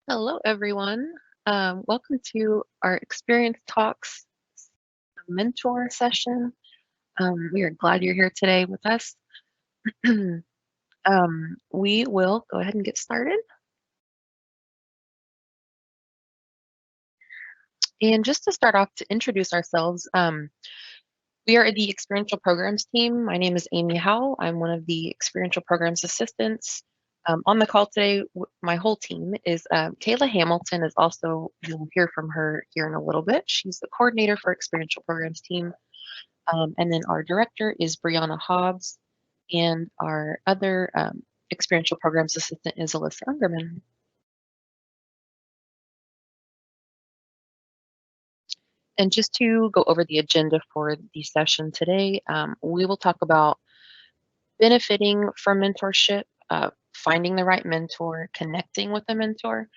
Hello, everyone. Welcome to our Experience Talks mentor session. We are glad you're here today with us. We will go ahead and get started. And just to start off, to introduce ourselves, we are the Experiential Programs team. My name is Amy Howell. I'm one of the Experiential Programs assistants. On the call today, my whole team is Kayla Hamilton is also, you'll hear from her here in a little bit. She's the coordinator for Experiential Programs team. And then our director is Brianna Hobbs, and our other experiential programs assistant is Alyssa Ungerman. And just to go over the agenda for the session today, we will talk about benefiting from mentorship, finding the right mentor, connecting with a mentor,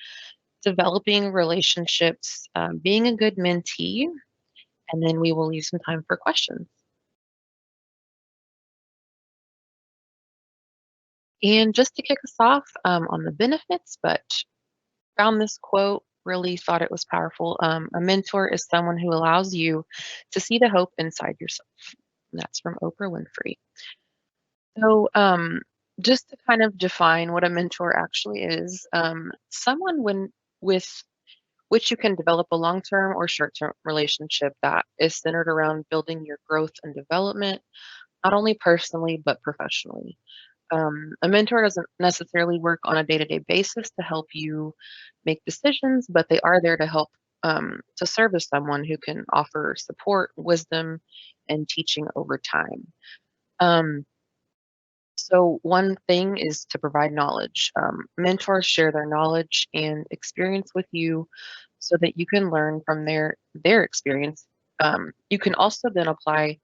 developing relationships, being a good mentee, and then we will leave some time for questions. And just to kick us off on the benefits, but found this quote, really thought it was powerful. A mentor is someone who allows you to see the hope inside yourself. And that's from Oprah Winfrey. So, just to kind of define what a mentor actually is, someone with which you can develop a long term or short term relationship that is centered around building your growth and development, not only personally, but professionally. A mentor doesn't necessarily work on a day-to-day basis to help you make decisions, but they are there to help to serve as someone who can offer support, wisdom, and teaching over time. Um, so one thing is to provide knowledge. Mentors share their knowledge and experience with you so that you can learn from their experience. You can also then apply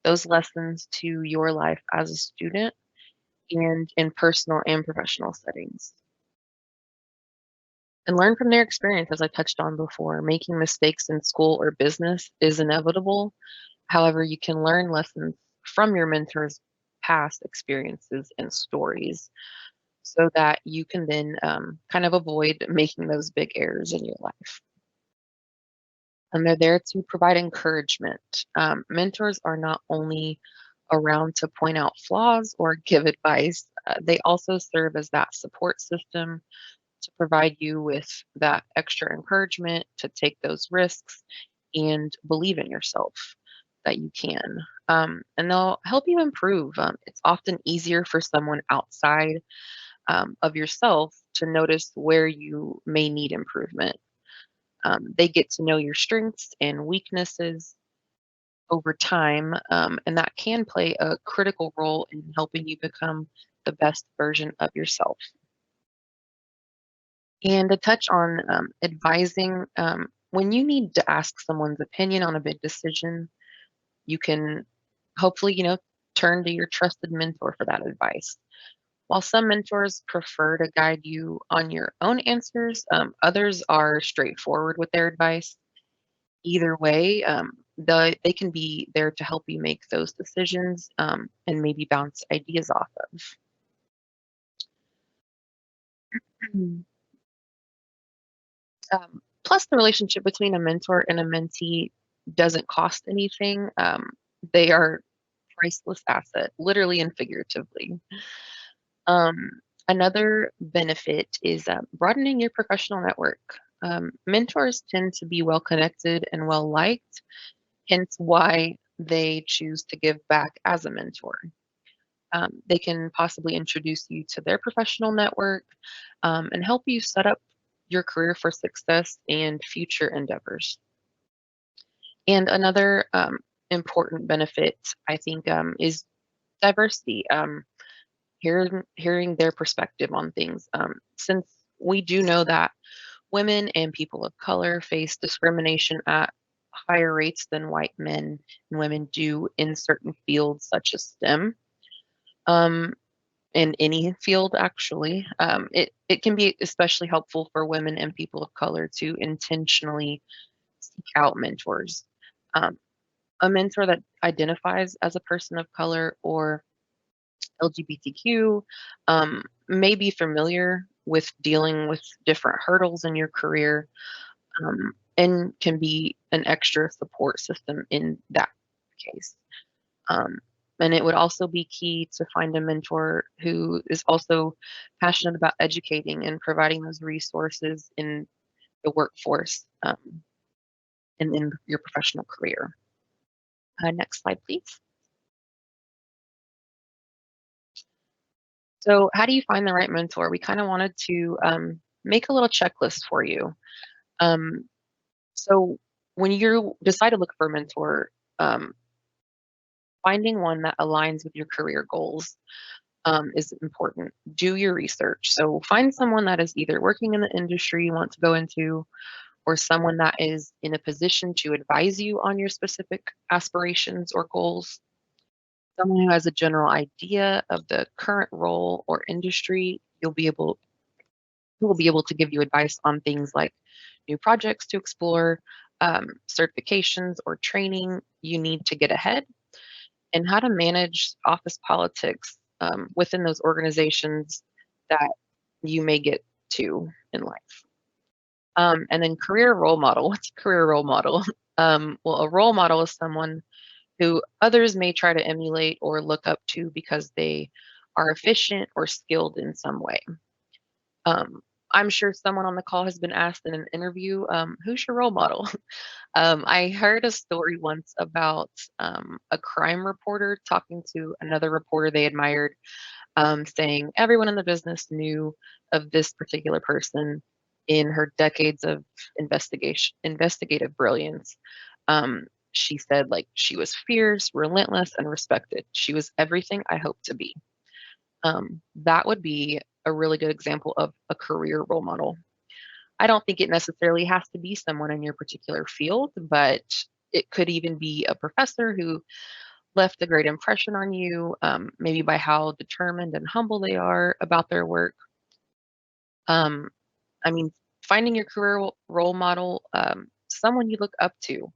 those lessons to your life as a student and in personal and professional settings. And learn from their experience, as I touched on before. Making mistakes in school or business is inevitable. However, you can learn lessons from your mentor's past experiences and stories so that you can then kind of avoid making those big errors in your life. And they're there to provide encouragement. Mentors are not only around to point out flaws or give advice, they also serve as that support system to provide you with that extra encouragement to take those risks and believe in yourself that you can. And they'll help you improve. It's often easier for someone outside of yourself to notice where you may need improvement. They get to know your strengths and weaknesses over time, and that can play a critical role in helping you become the best version of yourself. And to touch on advising, when you need to ask someone's opinion on a big decision, you can hopefully, turn to your trusted mentor for that advice. While some mentors prefer to guide you on your own answers, others are straightforward with their advice. Either way, they can be there to help you make those decisions and maybe bounce ideas off of. Plus, the relationship between a mentor and a mentee doesn't cost anything. They are priceless asset, literally and figuratively. Um, Another benefit is broadening your professional network. Mentors tend to be well connected and well liked, hence why they choose to give back as a mentor. They can possibly introduce you to their professional network and help you set up your career for success and future endeavors. And another important benefit, I think, is diversity. Hearing their perspective on things. Since we do know that women and people of color face discrimination at higher rates than white men and women do in certain fields such as STEM. Um, in any field, actually, it can be especially helpful for women and people of color to intentionally seek out mentors. Um, a mentor that identifies as a person of color or LGBTQ may be familiar with dealing with different hurdles in your career, and can be an extra support system in that case. Um, and it would also be key to find a mentor who is also passionate about educating and providing those resources in the workforce, and in your professional career. Next slide, please. So, how do you find the right mentor? We kind of wanted to make a little checklist for you. Um, so, when you decide to look for a mentor, um, finding one that aligns with your career goals is important. Do your research. So, find someone that is either working in the industry you want to go into, or someone that is in a position to advise you on your specific aspirations or goals. Someone who has a general idea of the current role or industry, who will be able to give you advice on things like new projects to explore, certifications or training you need to get ahead, and how to manage office politics within those organizations that you may get to in life. And then career role model. What's a career role model? Well, a role model is someone who others may try to emulate or look up to because they are efficient or skilled in some way. Um, I'm sure someone on the call has been asked in an interview, who's your role model? I heard a story once about a crime reporter talking to another reporter they admired, saying everyone in the business knew of this particular person in her decades of investigative brilliance. Um, she said, like, she was fierce, relentless, and respected. She was everything I hoped to be. That would be a really good example of a career role model. I don't think it necessarily has to be someone in your particular field, but it could even be a professor who left a great impression on you, maybe by how determined and humble they are about their work. Um, I mean, finding your career role model, someone you look up to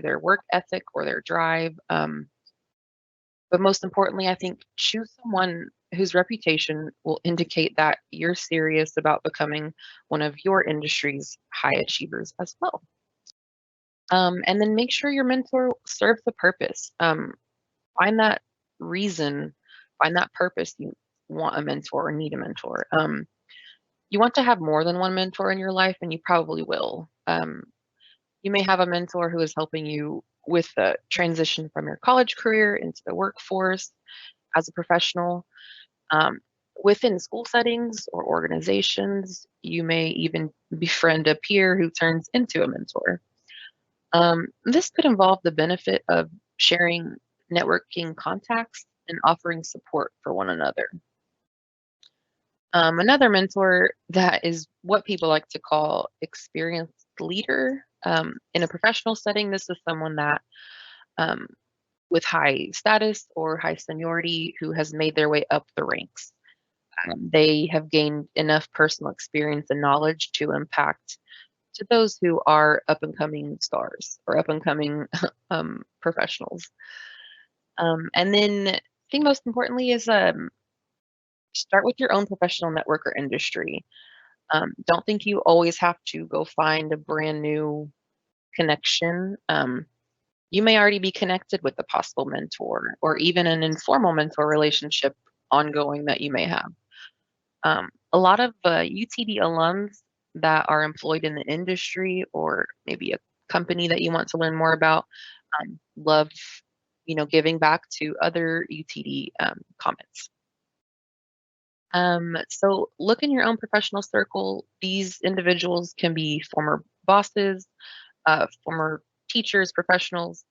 their work ethic or their drive. But most importantly, I think choose someone whose reputation will indicate that you're serious about becoming one of your industry's high achievers as well. And then make sure your mentor serves a purpose. Find that reason, find that purpose you want a mentor or need a mentor. You want to have more than one mentor in your life, and you probably will. You may have a mentor who is helping you with the transition from your college career into the workforce as a professional. Um, Within school settings or organizations, you may even befriend a peer who turns into a mentor. This could involve the benefit of sharing networking contacts and offering support for one another. Another mentor that is what people like to call experienced leader. In a professional setting, this is someone that um, with high status or high seniority who has made their way up the ranks. They have gained enough personal experience and knowledge to impact to those who are up and coming stars or up and coming professionals. And then I think most importantly is start with your own professional network or industry. Don't think you always have to go find a brand new connection. You may already be connected with a possible mentor or even an informal mentor relationship ongoing that you may have. A lot of UTD alums that are employed in the industry or maybe a company that you want to learn more about love, giving back to other UTD comments. So look in your own professional circle. These individuals can be former bosses, former teachers, professionals.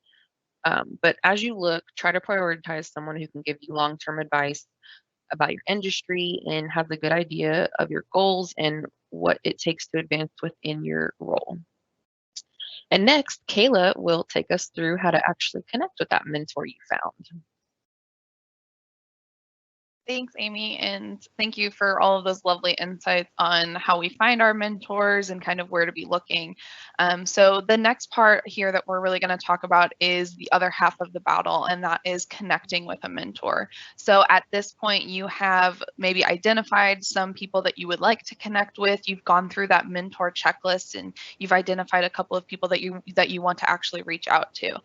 But as you look, try to prioritize someone who can give you long-term advice about your industry and have a good idea of your goals and what it takes to advance within your role. And next, Kayla will take us through how to actually connect with that mentor you found. Thanks, Amy, and thank you for all of those lovely insights on how we find our mentors and kind of where to be looking. So, the next part here that we're really going to talk about is the other half of the battle, and that is connecting with a mentor. So, at this point, you have maybe identified some people that you would like to connect with. You've gone through that mentor checklist, and you've identified a couple of people that you want to actually reach out to.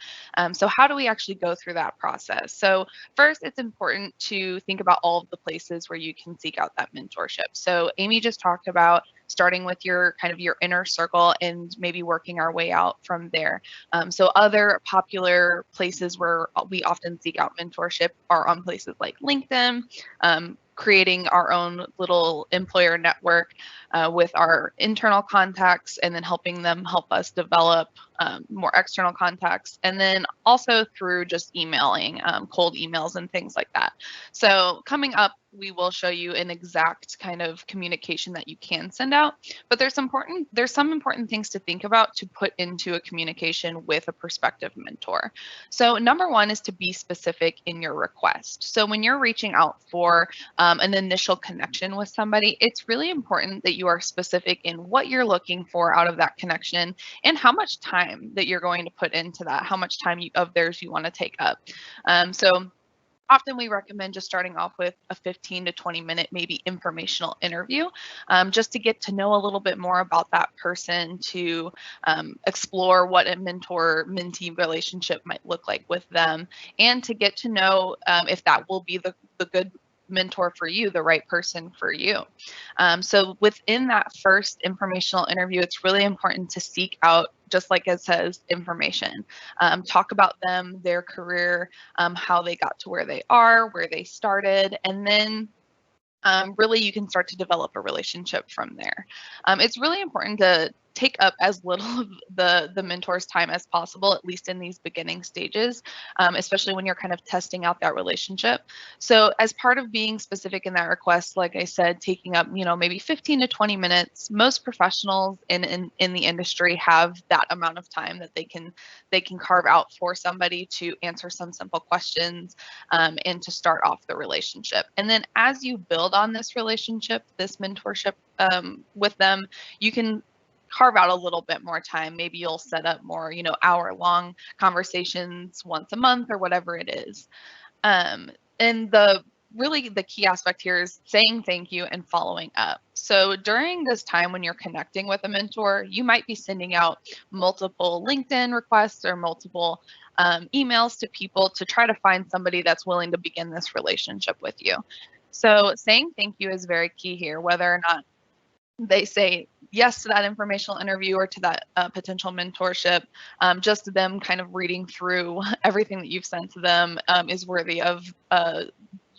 So, how do we actually go through that process? So, first, it's important to think about all of the places where you can seek out that mentorship. So Amy just talked about starting with your kind of your inner circle and maybe working our way out from there. So other popular places where we often seek out mentorship are on places like LinkedIn, creating our own little employer network with our internal contacts and then helping them help us develop more external contacts, and then also through just emailing, cold emails and things like that. So coming up, we will show you an exact kind of communication that you can send out, but there's some important things to think about to put into a communication with a prospective mentor. So number one is to be specific in your request. So when you're reaching out for an initial connection with somebody, it's really important that you are specific in what you're looking for out of that connection and how much time that you're going to put into that, how much time of theirs you want to take up. So often we recommend just starting off with a 15 to 20 minute maybe informational interview, just to get to know a little bit more about that person, to explore what a mentor mentee relationship might look like with them, and to get to know if that will be the good mentor for you, the right person for you. So within that first informational interview, it's really important to seek out, just like it says, information. Talk about them, their career, how they got to where they are, where they started, and then really you can start to develop a relationship from there. It's really important to take up as little of the mentor's time as possible, at least in these beginning stages, especially when you're kind of testing out that relationship. So as part of being specific in that request, like I said, taking up, maybe 15 to 20 minutes, most professionals in the industry have that amount of time that they can carve out for somebody to answer some simple questions, and to start off the relationship. And then as you build on this relationship, this mentorship with them, you can carve out a little bit more time. Maybe you'll set up more, hour-long conversations once a month or whatever it is. Um, and the key aspect here is saying thank you and following up. So during this time when you're connecting with a mentor, you might be sending out multiple LinkedIn requests or multiple emails to people to try to find somebody that's willing to begin this relationship with you. So saying thank you is very key here, whether or not they say yes to that informational interview or to that potential mentorship. Just them kind of reading through everything that you've sent to them is worthy of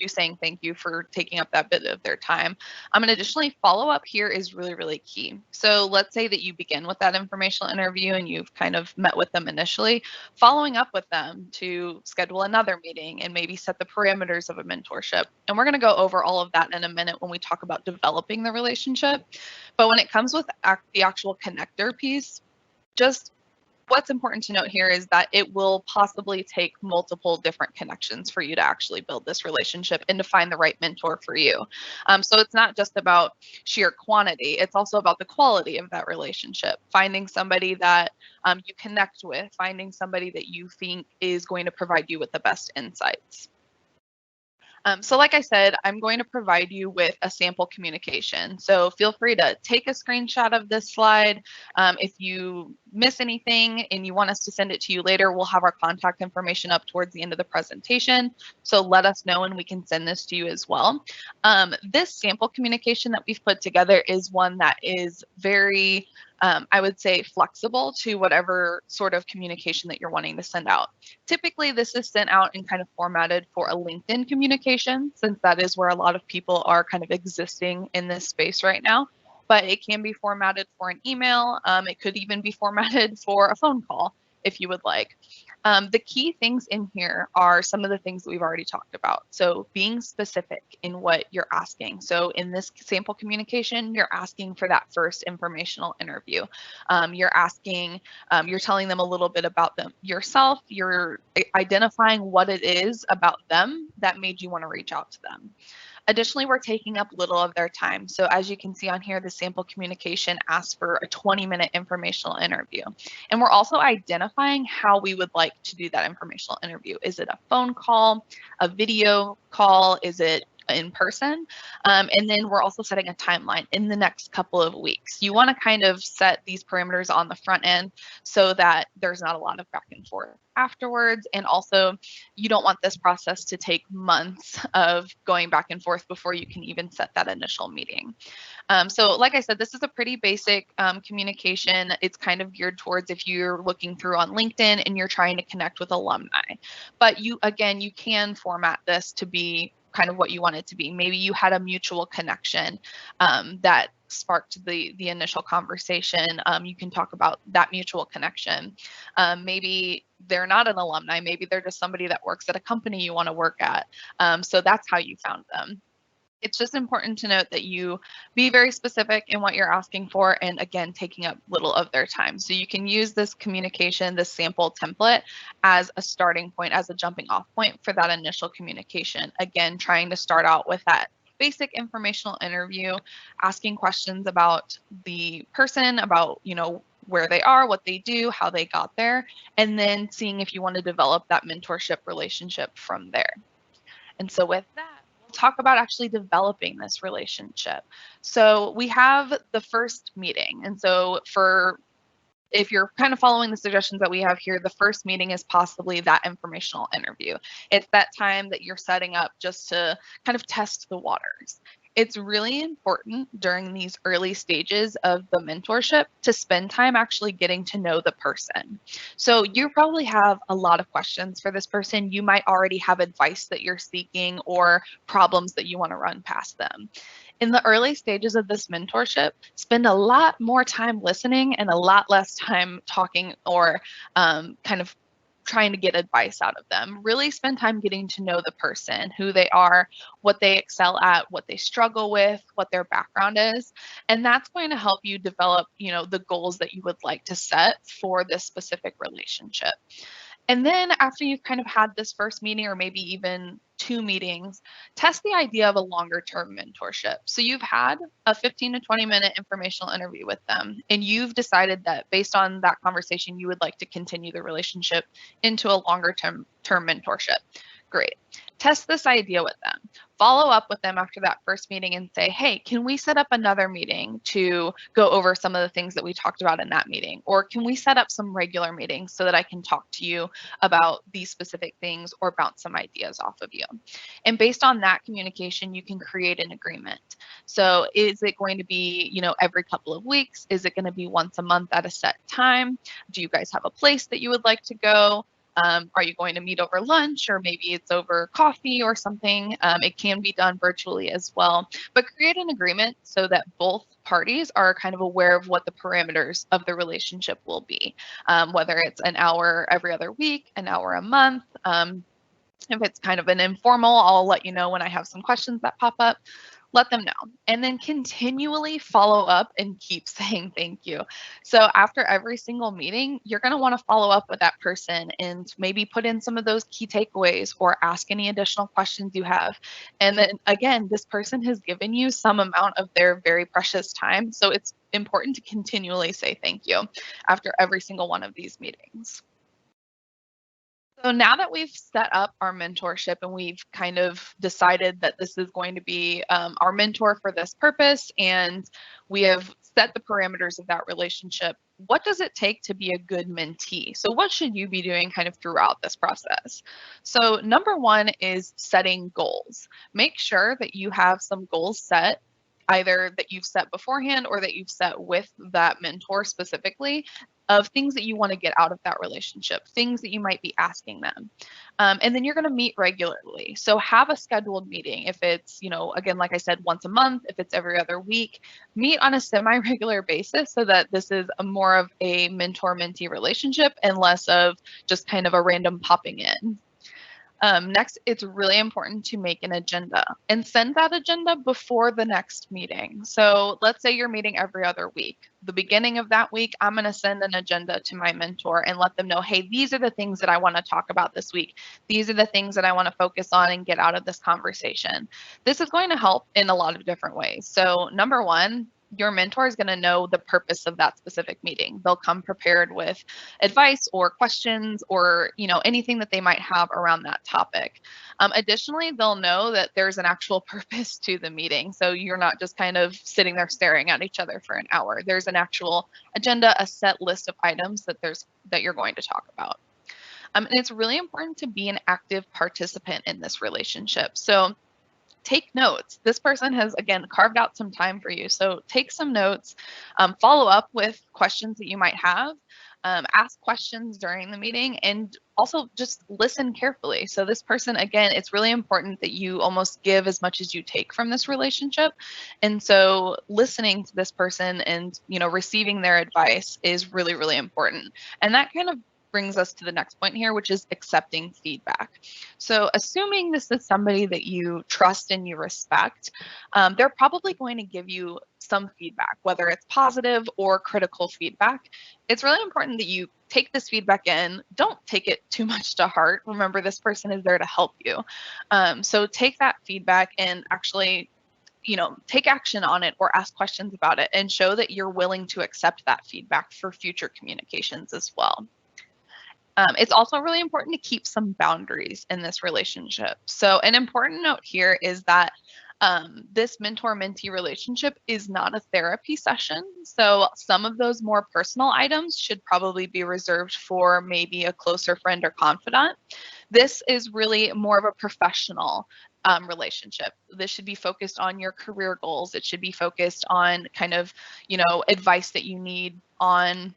you saying thank you for taking up that bit of their time. And additionally, follow up here is really, really key. So let's say that you begin with that informational interview and you've kind of met with them initially, following up with them to schedule another meeting and maybe set the parameters of a mentorship. And we're going to go over all of that in a minute when we talk about developing the relationship. But when it comes with the actual connector piece, just what's important to note here is that it will possibly take multiple different connections for you to actually build this relationship and to find the right mentor for you. So it's not just about sheer quantity, it's also about the quality of that relationship. Finding somebody that you connect with, finding somebody that you think is going to provide you with the best insights. So like I said, I'm going to provide you with a sample communication. So feel free to take a screenshot of this slide. If you miss anything and you want us to send it to you later, we'll have our contact information up towards the end of the presentation. So let us know and we can send this to you as well. This sample communication that we've put together is one that is very, I would say, flexible to whatever sort of communication that you're wanting to send out. Typically, this is sent out and kind of formatted for a LinkedIn communication, since that is where a lot of people are kind of existing in this space right now. But it can be formatted for an email. It could even be formatted for a phone call if you would like. The key things in here are some of the things that we've already talked about. So being specific in what you're asking. So in this sample communication, you're asking for that first informational interview. You're telling them a little bit about them yourself. You're identifying what it is about them that made you want to reach out to them. Additionally, we're taking up little of their time. So as you can see on here, the sample communication asks for a 20-minute informational interview. And we're also identifying how we would like to do that informational interview. Is it a phone call, a video call? Is it in person? And then we're also setting a timeline in the next couple of weeks. You want to kind of set these parameters on the front end so that there's not a lot of back and forth afterwards. And also, you don't want this process to take months of going back and forth before you can even set that initial meeting. So like I said, this is a pretty basic communication. It's kind of geared towards if you're looking through on LinkedIn and you're trying to connect with alumni. But you can format this to be kind of what you want it to be. Maybe you had a mutual connection that sparked the initial conversation. You can talk about that mutual connection. Maybe they're not an alumni. Maybe they're just somebody that works at a company you want to work at. So that's how you found them. It's just important to note that you be very specific in what you're asking for, and again, taking up little of their time. So you can use this communication, this sample template, as a starting point, as a jumping off point for that initial communication. Again, trying to start out with that basic informational interview, asking questions about the person, about, where they are, what they do, how they got there, and then seeing if you want to develop that mentorship relationship from there. And so with that, talk about actually developing this relationship. So we have the first meeting. And so if you're kind of following the suggestions that we have here, the first meeting is possibly that informational interview. It's that time that you're setting up just to kind of test the waters. It's really important during these early stages of the mentorship to spend time actually getting to know the person. So you probably have a lot of questions for this person. You might already have advice that you're seeking or problems that you want to run past them. In the early stages of this mentorship, spend a lot more time listening and a lot less time talking or kind of trying to get advice out of them. Really spend time getting to know the person, who they are, what they excel at, what they struggle with, what their background is. And that's going to help you develop, the goals that you would like to set for this specific relationship. And then after you've kind of had this first meeting, or maybe even 2 meetings, test the idea of a longer term mentorship. So you've had a 15 to 20-minute informational interview with them, and you've decided that based on that conversation, you would like to continue the relationship into a longer term mentorship. Great. Test this idea with them. Follow up with them after that first meeting and say, hey, can we set up another meeting to go over some of the things that we talked about in that meeting? Or can we set up some regular meetings so that I can talk to you about these specific things or bounce some ideas off of you? And based on that communication, you can create an agreement. So is it going to be, every couple of weeks? Is it going to be once a month at a set time? Do you guys have a place that you would like to go? Are you going to meet over lunch, or maybe it's over coffee or something? It can be done virtually as well, but create an agreement so that both parties are kind of aware of what the parameters of the relationship will be, whether it's an hour every other week, an hour a month. If it's kind of an informal, I'll let you know when I have some questions that pop up. Let them know, and then continually follow up and keep saying thank you. So after every single meeting, you're going to want to follow up with that person and maybe put in some of those key takeaways or ask any additional questions you have. And then again, this person has given you some amount of their very precious time. So it's important to continually say thank you after every single one of these meetings. So now that we've set up our mentorship and we've kind of decided that this is going to be our mentor for this purpose, and we have set the parameters of that relationship, what does it take to be a good mentee? So what should you be doing kind of throughout this process? So number one is setting goals. Make sure that you have some goals set, either that you've set beforehand or that you've set with that mentor specifically, of things that you want to get out of that relationship, things that you might be asking them. And then you're going to meet regularly. So have a scheduled meeting. If it's, again, like I said, once a month, if it's every other week, meet on a semi-regular basis so that this is more of a mentor-mentee relationship and less of just kind of a random popping in. Next, it's really important to make an agenda and send that agenda before the next meeting. So let's say you're meeting every other week. The beginning of that week, I'm going to send an agenda to my mentor and let them know, hey, these are the things that I want to talk about this week. These are the things that I want to focus on and get out of this conversation. This is going to help in a lot of different ways. So number one, your mentor is going to know the purpose of that specific meeting. They'll come prepared with advice or questions or anything that they might have around that topic. Additionally, they'll know that there's an actual purpose to the meeting. So you're not just kind of sitting there staring at each other for an hour. There's an actual agenda, a set list of items that you're going to talk about. And it's really important to be an active participant in this relationship. So take notes. This person has, again, carved out some time for you. So take some notes, follow up with questions that you might have, ask questions during the meeting, and also just listen carefully. So this person, again, it's really important that you almost give as much as you take from this relationship. And so listening to this person and, receiving their advice is really, really important. And that kind of brings us to the next point here, which is accepting feedback. So assuming this is somebody that you trust and you respect, they're probably going to give you some feedback, whether it's positive or critical feedback. It's really important that you take this feedback in. Don't take it too much to heart. Remember, this person is there to help you. So take that feedback and actually take action on it or ask questions about it and show that you're willing to accept that feedback for future communications as well. It's also really important to keep some boundaries in this relationship. So an important note here is that this mentor-mentee relationship is not a therapy session. So some of those more personal items should probably be reserved for maybe a closer friend or confidant. This is really more of a professional relationship. This should be focused on your career goals. It should be focused on kind of, advice that you need on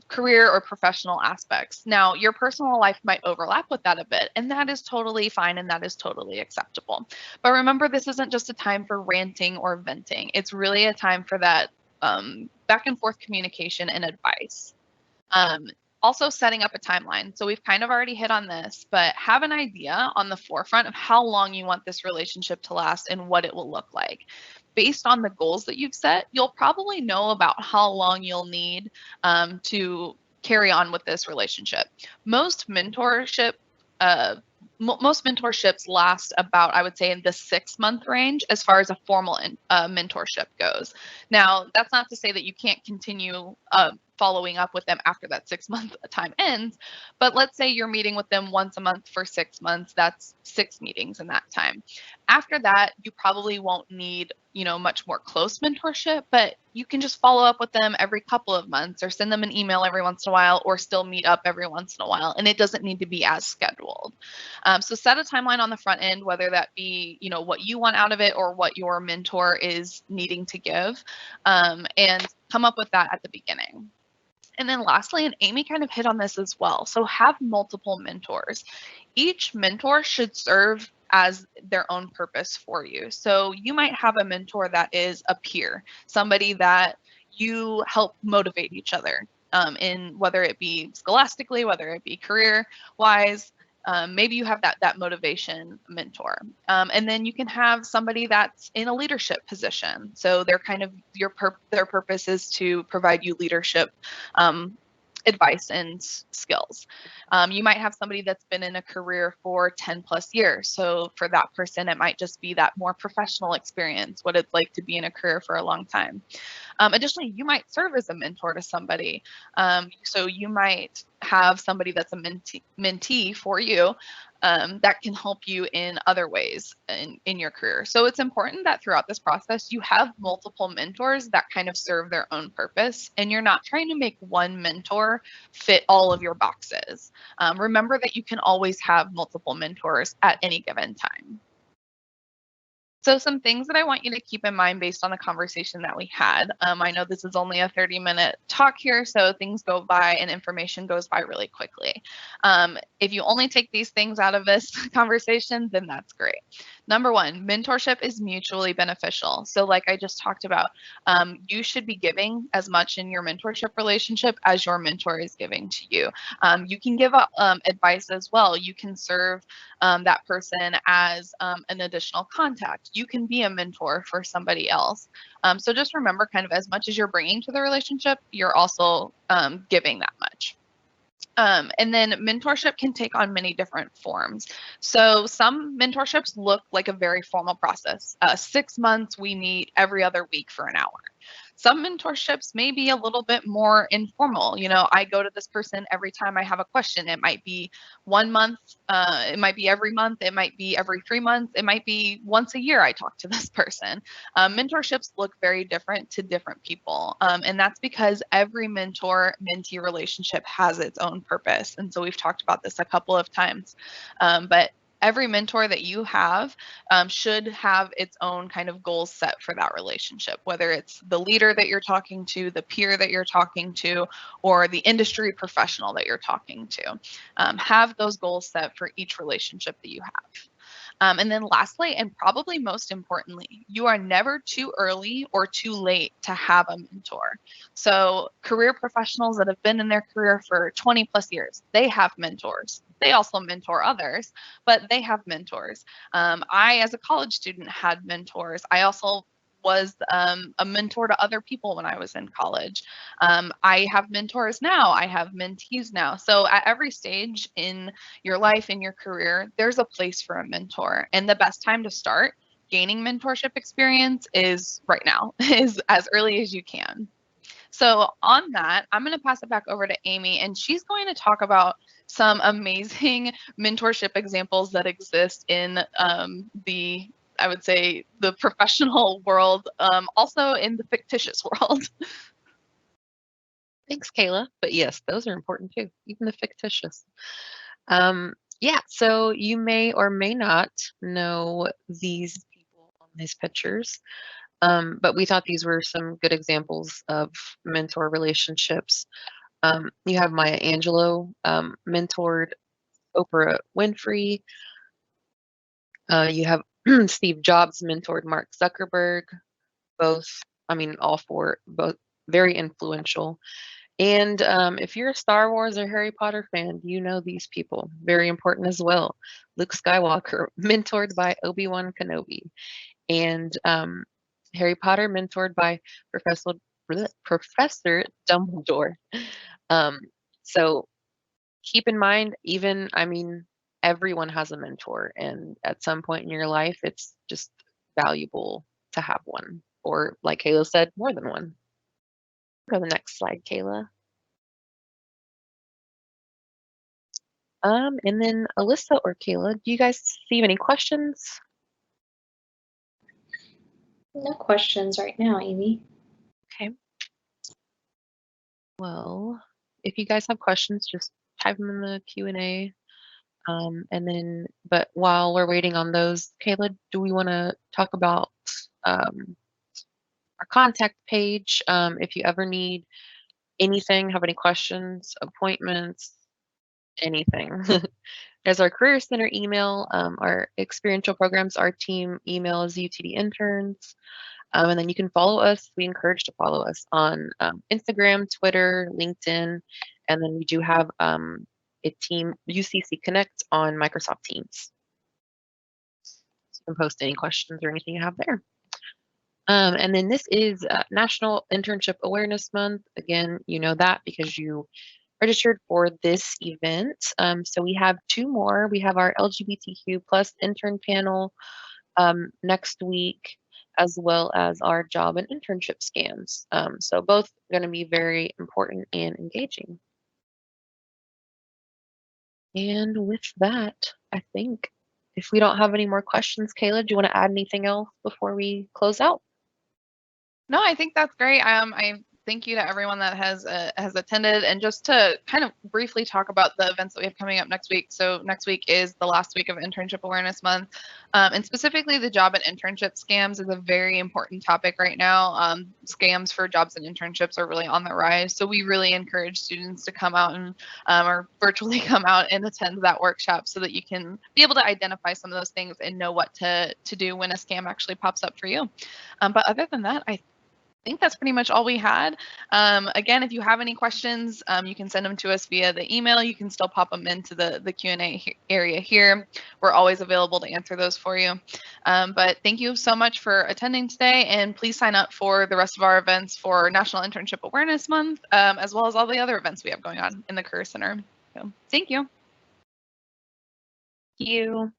career or professional aspects. Now, your personal life might overlap with that a bit, and that is totally fine and that is totally acceptable. But remember, this isn't just a time for ranting or venting. It's really a time for that back and forth communication and advice. Also setting up a timeline. So we've kind of already hit on this, but have an idea on the forefront of how long you want this relationship to last and what it will look like. Based on the goals that you've set, you'll probably know about how long you'll need to carry on with this relationship. Most mentorships last about, I would say, in the 6-month range as far as a formal mentorship goes. Now, that's not to say that you can't continue following up with them after that 6-month time ends, but let's say you're meeting with them once a month for 6 months. That's 6 meetings in that time. After that, you probably won't need much more close mentorship, but you can just follow up with them every couple of months or send them an email every once in a while or still meet up every once in a while. And it doesn't need to be as scheduled. So set a timeline on the front end, whether that be, what you want out of it or what your mentor is needing to give, and come up with that at the beginning. And then lastly, and Amy kind of hit on this as well, so have multiple mentors. Each mentor should serve as their own purpose for you. So you might have a mentor that is a peer, somebody that you help motivate each other in, whether it be scholastically, whether it be career-wise. Maybe you have that motivation mentor. And then you can have somebody that's in a leadership position. So they're kind of their purpose is to provide you leadership advice and skills. You might have somebody that's been in a career for 10 plus years. So for that person, it might just be that more professional experience, what it's like to be in a career for a long time. Additionally, you might serve as a mentor to somebody. So you might have somebody that's a mentee for you that can help you in other ways in your career. So it's important that throughout this process, you have multiple mentors that kind of serve their own purpose, and you're not trying to make one mentor fit all of your boxes. Remember that you can always have multiple mentors at any given time. So some things that I want you to keep in mind based on the conversation that we had. I know this is only a 30-minute talk here, so things go by and information goes by really quickly. If you only take these things out of this conversation, then that's great. Number one, mentorship is mutually beneficial. So, like I just talked about, you should be giving as much in your mentorship relationship as your mentor is giving to you. You can give advice as well. You can serve that person as an additional contact. You can be a mentor for somebody else. So, just remember kind of as much as you're bringing to the relationship, you're also giving that much. And then mentorship can take on many different forms. So some mentorships look like a very formal process. 6 months, we meet every other week for an hour. Some mentorships may be a little bit more informal. You know, I go to this person every time I have a question. It might be 1 month, it might be every month, it might be every 3 months, it might be once a year I talk to this person. Mentorships look very different to different people. And that's because every mentor mentee relationship has its own purpose. And so we've talked about this a couple of times. But every mentor that you have should have its own kind of goals set for that relationship, whether it's the leader that you're talking to, the peer that you're talking to, or the industry professional that you're talking to. Have those goals set for each relationship that you have. And then lastly, and probably most importantly, you are never too early or too late to have a mentor. So career professionals that have been in their career for 20 plus years, they have mentors. They also mentor others, but they have mentors. I, as a college student, had mentors. I also was a mentor to other people when I was in college. I have mentors now. I have mentees now. So at every stage in your life, in your career, there's a place for a mentor. And the best time to start gaining mentorship experience is right now, is as early as you can. So, on that, I'm going to pass it back over to Amy, and she's going to talk about some amazing mentorship examples that exist in I would say, the professional world, also in the fictitious world. Thanks, Kayla. But yes, those are important too, even the fictitious. Yeah, so you may or may not know these people on these pictures, but we thought these were some good examples of mentor relationships. You have Maya Angelou, mentored Oprah Winfrey. You have Steve Jobs mentored Mark Zuckerberg. Both, I mean, all four, both very influential. And if you're a Star Wars or Harry Potter fan, you know these people. Very important as well. Luke Skywalker, mentored by Obi-Wan Kenobi. And Harry Potter, mentored by Professor Dumbledore. Um, so keep in mind, even, I mean, everyone has a mentor. And at some point in your life, it's just valuable to have one. Or, like Kayla said, more than one. Go to the next slide, Kayla. And then Alyssa or Kayla, do you guys see any questions? No questions right now, Amy. Okay. Well, if you guys have questions, just type them in the Q&A. But while we're waiting on those, Kayla, do we want to talk about our contact page? If you ever need anything, have any questions, appointments, anything. There's our Career Center email, our experiential programs, our team email is UTD interns. And then you can follow us. We encourage to follow us on Instagram, Twitter, LinkedIn, and then we do have a team, UCC Connect, on Microsoft Teams. So you can post any questions or anything you have there. And then this is National Internship Awareness Month. Again, you know that because you registered for this event. So we have two more. We have our LGBTQ plus intern panel next week, as well as our job and internship scams. So both going to be very important and engaging. And with that, I think if we don't have any more questions, Kayla, do you want to add anything else before we close out? No, I think that's great. I thank you to everyone that has attended. And just to kind of briefly talk about the events that we have coming up next week. So next week is the last week of Internship Awareness Month. And specifically the job and internship scams is a very important topic right now. Scams for jobs and internships are really on the rise. So we really encourage students to come out and or virtually come out and attend that workshop so that you can be able to identify some of those things and know what to do when a scam actually pops up for you. But other than that, I think that's pretty much all we had. Again, if you have any questions, you can send them to us via the email. You can still pop them into the Q&A area here. We're always available to answer those for you. But thank you so much for attending today, and please sign up for the rest of our events for National Internship Awareness Month, as well as all the other events we have going on in the Career Center. So, thank you. Thank you.